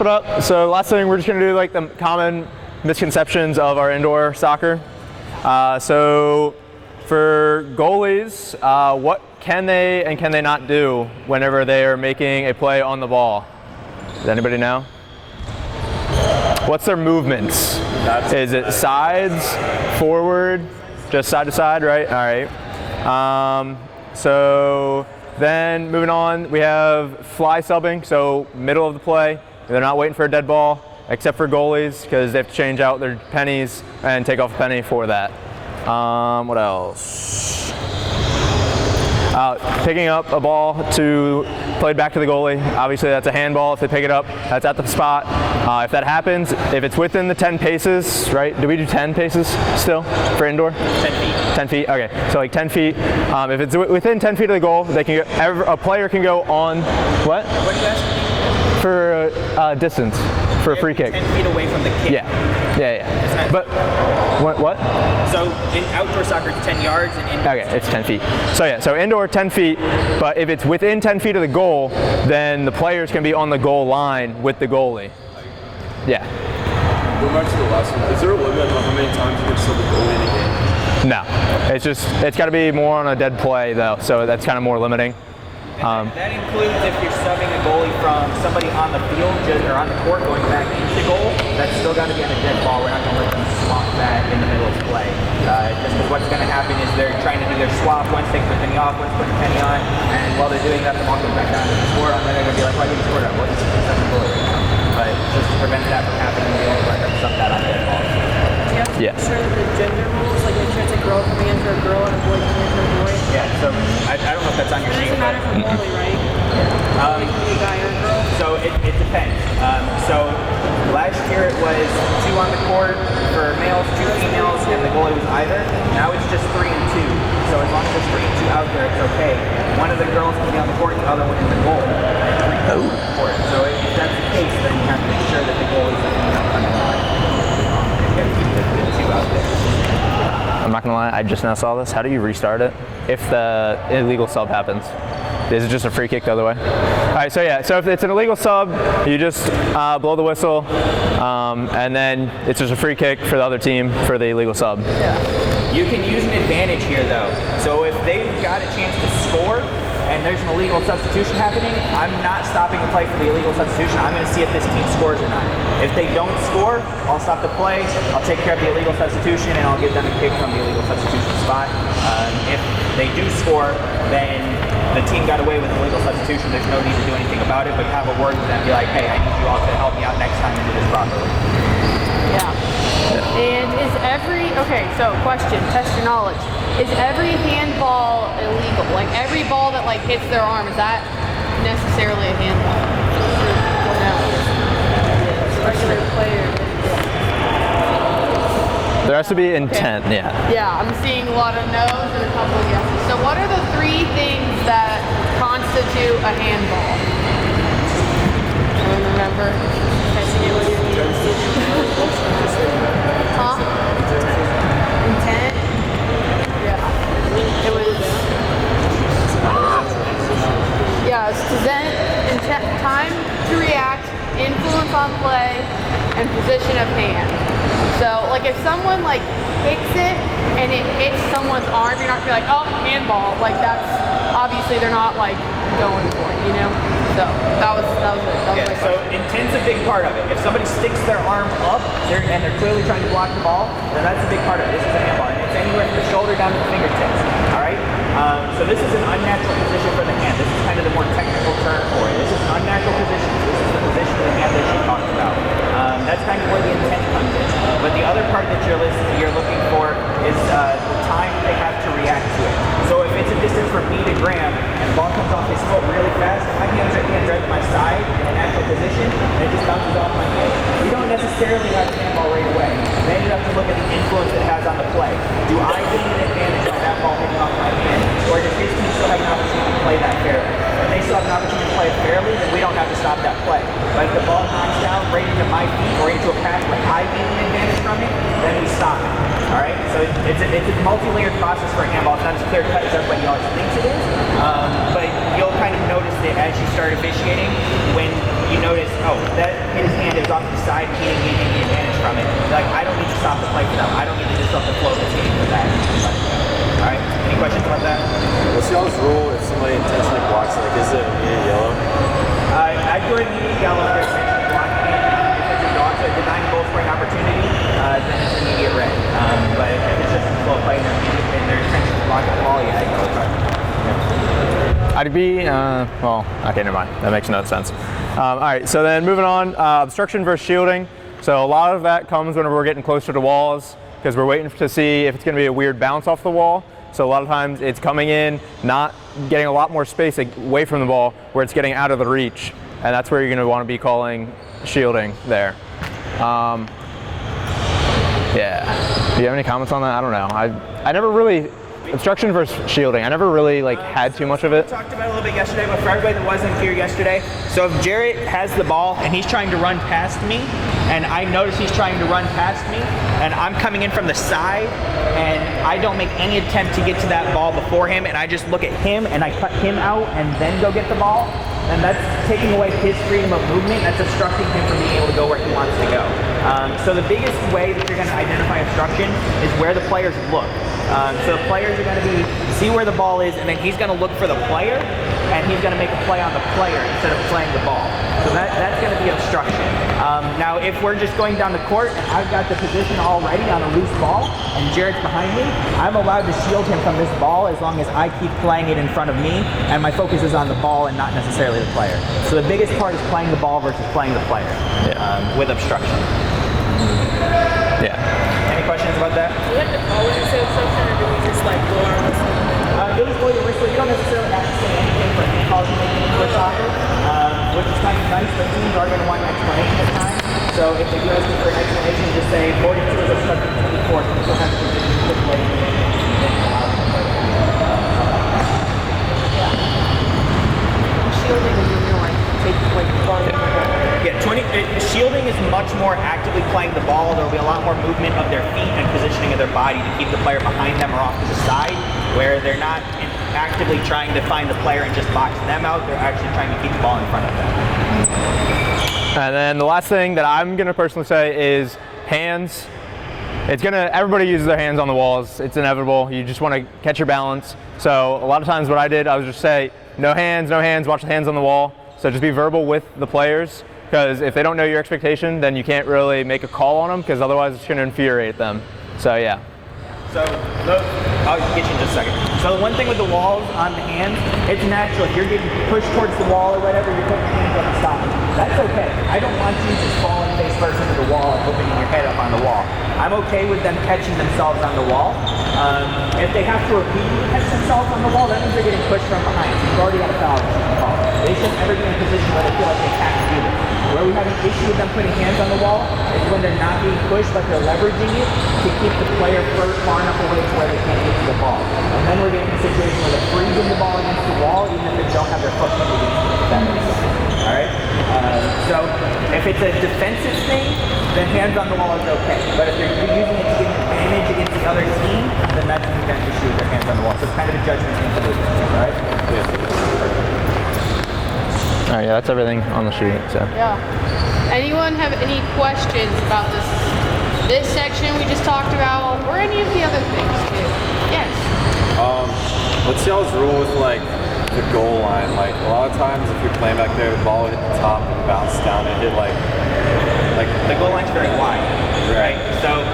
What up? So last thing, we're just gonna do like the common misconceptions of our indoor soccer. So for goalies, what can they and can they not do whenever they are making a play on the ball? Does anybody know? What's their movements? Is it sides, forward, just side to side, right? All right. So then moving on, we have fly subbing, so middle of the play. They're not waiting for a dead ball, except for goalies, because they have to change out their pennies and take off a penny for that. What else? Picking up a ball to play back to the goalie. Obviously, that's a handball. If they pick it up, that's at the spot. If that happens, if it's within the 10 paces, right? Do we do 10 paces still for indoor? 10 feet. 10 feet. Okay, so like 10 feet. If it's within 10 feet of the goal, they can go, a player can go on. What? What do you ask? For distance, for a free kick. 10 feet away from the kick. Yeah. But what? So in outdoor soccer, it's 10 yards, and indoor. Okay, it's 10 feet. So yeah, so indoor 10 feet. But if it's within 10 feet of the goal, then the players can be on the goal line with the goalie. Yeah. Going back to the last one, is there a limit on how many times you can sub the goalie in a game? No, it's got to be more on a dead play though. So that's kind of more limiting. That includes if you're subbing a goalie from somebody on the field or on the court going back into goal, that's still got to be on a dead ball. We're not going to let them swap that in the middle of play. Just because what's going to happen is they're trying to do their swap. One's taking the penny off, one's putting the penny on, and while they're doing that, the ball goes back down to the score, and then they're going to be like, why did you score that? What is the goalie? But just to prevent that from happening, we only let them sub that on dead ball. Yeah. Sure, the gender rules, like make sure it's a girl can answer a girl and a boy can answer a boy. Yeah, so I don't know if that's on your sheet. It doesn't matter for goalie, right? It can be a guy or a girl. So it depends. So last year it was 2 on the court for males, 2 females, and the goalie was either. Now it's just 3 and 2. So as long as there's 3 and 2 out there, it's okay. One of the girls can be on the court, the other one in the goal. And 3 on the court. So if that's the case, then you have to make sure that the goalie's on the line. You have to keep the 2 out there. I'm not gonna lie, I just now saw this. How do you restart it if the illegal sub happens? Is it just a free kick the other way? All right, so yeah, so if it's an illegal sub, you just blow the whistle, and then it's just a free kick for the other team for the illegal sub. Yeah. You can use an advantage here though. So if they've got a chance to score, and there's an illegal substitution happening, I'm not stopping the play for the illegal substitution. I'm going to see if this team scores or not. If they don't score, I'll stop the play, I'll take care of the illegal substitution, and I'll give them a kick from the illegal substitution spot. If they do score, then the team got away with illegal substitution. There's no need to do anything about it, but have a word with them. Be like, hey, I need you all to help me out next time and do this properly. Yeah. And is so question, test your knowledge. Is every handball illegal? Like every ball that like hits their arm, is that necessarily a handball? Regular player. There has to be intent, okay. Yeah, I'm seeing a lot of no's and a couple of yeses. So what are the 3 things that constitute a handball? Anyone remember? Testing it with your Huh? Intent? Yeah. It was. Yeah, it's intent, time to react, influence on play, and position of hand. So, like, if someone like kicks it and it hits someone's arm, you're not gonna be like, oh, handball. Like that's obviously they're not like going for it, you know. So that was it. So intent's a big part of it. If somebody sticks their arm up and they're clearly trying to block the ball, then that's a big part of it. This is a handball, and it's anywhere from the shoulder down to the fingertips. All right. So this is an unnatural position for the hand. This is kind of the more technical term for it. This is an unnatural position. This is the position of the hand that she talked about. That's kind of where the intent comes in. But the other part that you're looking for is the time they have to react to it. So if it's a distance from me to Graham and the ball comes off his foot really fast, my hands right to my side in a natural position and it just bounces off my hand, you don't necessarily have a handball right away. Then you have to look at the influence it has on the play. Do I gain an advantage of that ball hitting off my hand, or does his team still have an opportunity to play that fairly? If they still have an opportunity to play it fairly, then we don't have to stop that play. But if the ball knocks down right into my feet or into a path where I gain an advantage from it, then we stop it. All right, so it's a multi-layered process for a handball. It's not as clear cut as everybody always thinks it is, but you'll kind of notice it as you start officiating when you notice, oh, that his hand is off to the side, he didn't get any advantage from it. Like, I don't need to stop the play for that. I don't need to disrupt the flow of this game for that. All right, any questions about that? What's y'all's rule if somebody intentionally blocks? Like, is it immediate yellow? I do an immediate yellow if they're intentionally blocking it. If it's a dog, so denying goal scoring opportunity, then it's immediate red. But if it's just a slow play and they're intentionally blocking the ball, yeah, I go with that. I'd be, well, okay, never mind. That makes no sense. All right, so then moving on, obstruction versus shielding. So a lot of that comes whenever we're getting closer to walls because we're waiting to see if it's going to be a weird bounce off the wall. So a lot of times it's coming in, not getting a lot more space away from the ball where it's getting out of the reach. And that's where you're going to want to be calling shielding there. Yeah. Do you have any comments on that? I don't know. I never really, obstruction versus shielding, I never really had too much of it. We talked about it a little bit yesterday, but for everybody that wasn't here yesterday, so if Jarrett has the ball and he's trying to run past me, and I notice he's trying to run past me, and I'm coming in from the side, and I don't make any attempt to get to that ball before him, and I just look at him and I cut him out and then go get the ball, and that's taking away his freedom of movement. That's obstructing him from being able to go where he wants to go. So the biggest way that you're going to identify obstruction is where the players look. So the players are going to see where the ball is, and then he's going to look for the player, and he's going to make a play on the player instead of playing the ball. So that's going to be obstruction. Now, if we're just going down the court and I've got the position already on a loose ball, and Jarrett's behind me, I'm allowed to shield him from this ball as long as I keep playing it in front of me, and my focus is on the ball and not necessarily the player. So the biggest part is playing the ball versus playing the player with obstruction. Yeah. Any questions about that? Do we have to call it a sales obstruction, or do we just like blow our whistle? You'll just blow your whistle. You don't necessarily have to say anything for any calls you make in English soccer, which is kind of nice, but teams are going to want an explanation at times. So if they do ask you for an explanation, just say 42 is obstructed to 24, so you still have to position quickly. Shielding is when you're Yeah, shielding is much more actively playing the ball. There will be a lot more movement of their feet and positioning of their body to keep the player behind them or off to the side, where they're not actively trying to find the player and just box them out. They're actually trying to keep the ball in front of them. And then the last thing that I'm going to personally say is hands. Everybody uses their hands on the walls. It's inevitable. You just want to catch your balance. So a lot of times what I did, I would just say, no hands, watch the hands on the wall. So just be verbal with the players, because if they don't know your expectation, then you can't really make a call on them, because otherwise it's going to infuriate them. So yeah. So I'll get you in just a second. So the one thing with the walls on the hands, it's natural. If you're getting pushed towards the wall or whatever, you're putting your hands up to stop it. That's okay. I don't want you just falling face first into the wall and opening your head up on the wall. I'm okay with them catching themselves on the wall. If they have to repeatedly catch themselves on the wall, that means they're getting pushed from behind. So you've already got a foul call. They shouldn't ever be in a position where they feel like they have to do this. Where we have an issue with them putting hands on the wall is when they're not being pushed, but they're leveraging it to keep the player far enough away to where they can't get to the ball. And then we're getting a situation where they're freezing the ball against the wall, even if they don't have their foot against it. If that makes sense. All right. So if it's a defensive thing, then hands on the wall is okay. But if you're using it to get an advantage against the other team, then that's when you're going to issue with their hands on the wall. So it's kind of a judgment thing to do. All right. All right, yeah, that's everything on the sheet. So. Yeah. Anyone have any questions about this section we just talked about, or any of the other things too? Yes. What's y'all's rule with the goal line? Like a lot of times, if you're playing back there, the ball hit the top and bounce down and hit like the goal line's very wide, right? So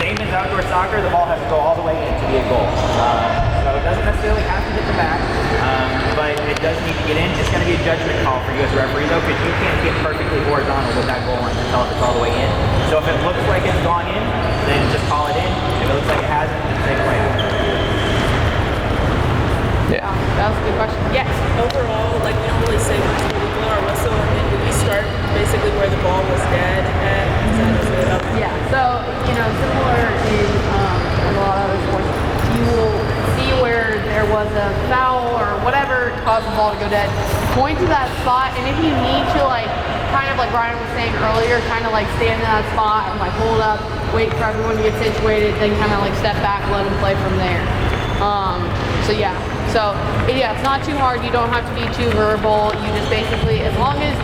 same as outdoor soccer, the ball has to go all the way in to be a goal. So it doesn't necessarily have to hit the mat, but it does need to get in. It's going to be a judgment call for you as a referee, though, because you can't get perfectly horizontal with that goal line to tell if it's all the way in. So if it looks like it's gone in, then just call it in. If it looks like it hasn't, then take it away. Yeah. That was a good question. Yes. Overall, we don't really say much when we blow our whistle, and then do we start basically where the ball was dead at? Is that it? Okay. Yeah. So similar in a lot of other sports, you will see where there was a foul or whatever caused the ball to go dead. Point to that spot, and if you need to, kind of like Ryan was saying earlier, kind of stand in that spot and hold up, wait for everyone to get situated, then kind of step back, let them play from there. So yeah. So yeah, it's not too hard. You don't have to be too verbal. You just basically, as long as,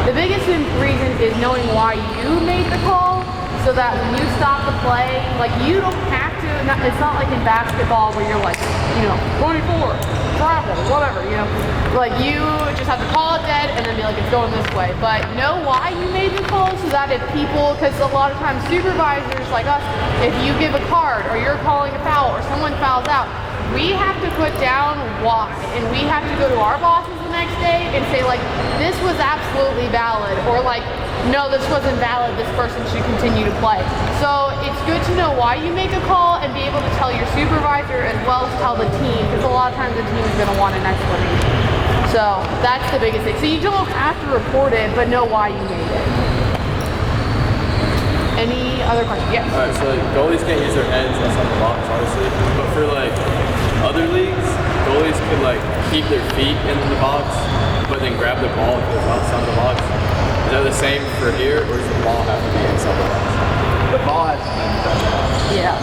the biggest reason is knowing why you made the call, so that when you stop the play, like you don't have to, it's not like in basketball where you're like, 24, travel, whatever, like you just have to call it dead and then be like, it's going this way. But know why you made the call, so that if people, because a lot of times supervisors like us, if you give a card or you're calling a foul or someone fouls out, we have to put down why, and we have to go to our bosses the next day and say like, this was absolutely valid, or like, no, this wasn't valid, this person should continue to play. So it's good to know why you make a call and be able to tell your supervisor as well as tell the team, because a lot of times the team is going to want an explanation. So that's the biggest thing. So you don't have to report it, but know why you made it. Any other questions? Yes. Alright, so like goalies can't use their heads outside the box, obviously. But for like other leagues, goalies could like keep their feet in the box, but then grab the ball if it's outside the box. Is that the same for here, or does the ball have to be inside the box? The ball has to be inside the box. Yeah.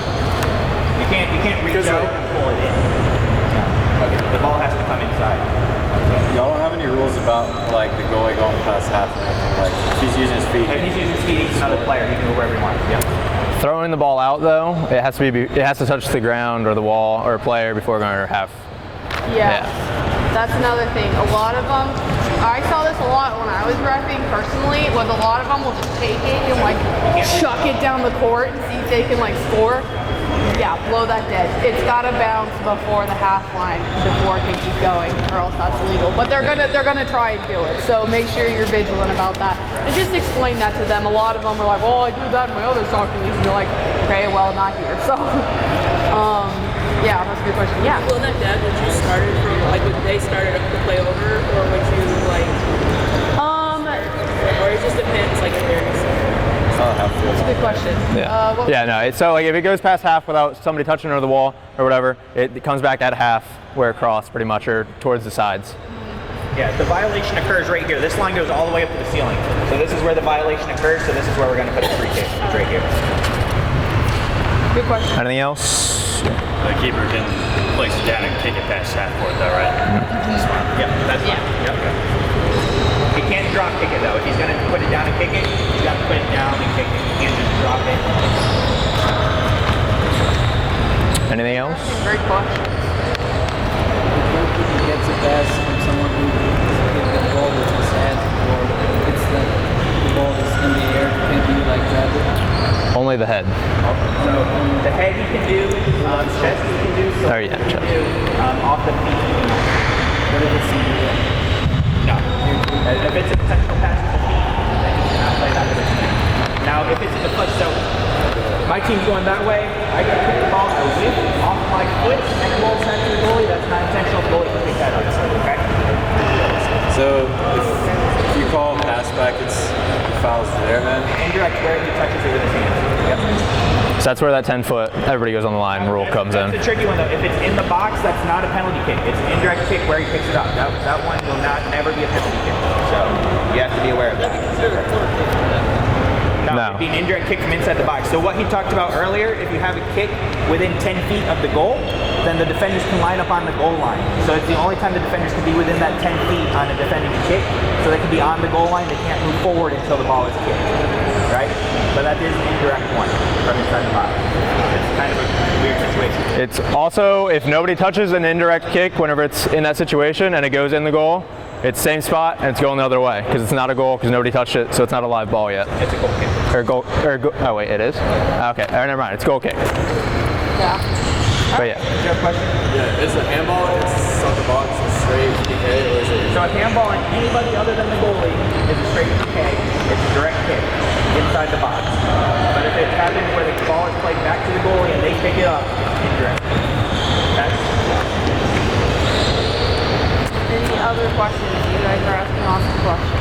You can't reach out and pull it in. Okay. The ball has to come inside. Y'all don't have any rules about like the goalie going past half or anything? Like if he's using his feet. If he's using his feet, he's another player. He can go wherever he wants. Yeah. Throwing the ball out though, it has to touch the ground or the wall or a player before going to half. Yeah. That's another thing. A lot of them, I saw this a lot when I was reffing personally, was a lot of them will just take it and like chuck it down the court and see if they can like score. Yeah, blow that dead. It's gotta bounce before the half line before it can keep going, or else that's illegal. But they're gonna try and do it. So make sure you're vigilant about that. And just explain that to them. A lot of them are like, well, I do that in my other soccer leagues. And you're like, okay, well, not here. So yeah, that's a good question. Yeah. Will that dead when you started from, like when they started the play over, or would you like, or it just depends, like if That's a good question. Yeah. No. So like if it goes past half without somebody touching it or the wall or whatever, it comes back at half where it crossed pretty much, or towards the sides. Yeah, the violation occurs right here. This line goes all the way up to the ceiling. So this is where the violation occurs. So this is where we're going to put a free kick. It's right here. Good question. Anything else? The keeper can place it down and kick it past half court, though, right? Yep, that's fine. Yep. He can't drop kick it though. If he's going to put it down and kick it, he's got to put it down and kick it. He can't just drop it. Anything else? Great question. He gets a pass from someone who hit the ball with his head, or it's the ball is in the air, can he like grab it? Only the head. So the head he can do, chest he can do, so Oh, yeah, he chest. can do, off the feet. What if it's in the air? No. If it's a potential pass to the feet, then he cannot play that position. Now, if it's in the foot, so my team's going that way, I got to pick the ball, I whip off my foot, and it rolls back to the goalie. That's not intentional. The goalie can pick that up. Okay? So if you call pass back, it's fouls there then? Indirect where he touches it with his hands. Yep. So that's where that 10-foot, everybody goes on the line rule comes in. That's a tricky one though. If it's in the box, that's not a penalty kick. It's an indirect kick where he picks it up. That one will never be a penalty kick. So you have to be aware of that. No, it'd be an indirect kick from inside the box. So what he talked about earlier, if you have a kick within 10 feet of the goal, then the defenders can line up on the goal line. So it's the only time the defenders can be within that 10 feet on a defending kick. So they can be on the goal line. They can't move forward until the ball is kicked. Right? But that is an indirect one from inside the box. It's kind of a weird situation. It's also, if nobody touches an indirect kick whenever it's in that situation and it goes in the goal, it's same spot and it's going the other way because it's not a goal because nobody touched it, so it's not a live ball yet. It's a goal kick. Oh wait, it is? Okay, never mind, it's goal kick. Yeah. But yeah. Do you have a question? Yeah, is the handball, it's on the box, it's straight PK, or is it? So a handball on anybody other than the goalie is a straight PK. It's a direct kick inside the box. But if it happens where the ball is played back to the goalie and they pick it up, it's indirect. That's Any other questions? You guys are asking awesome questions.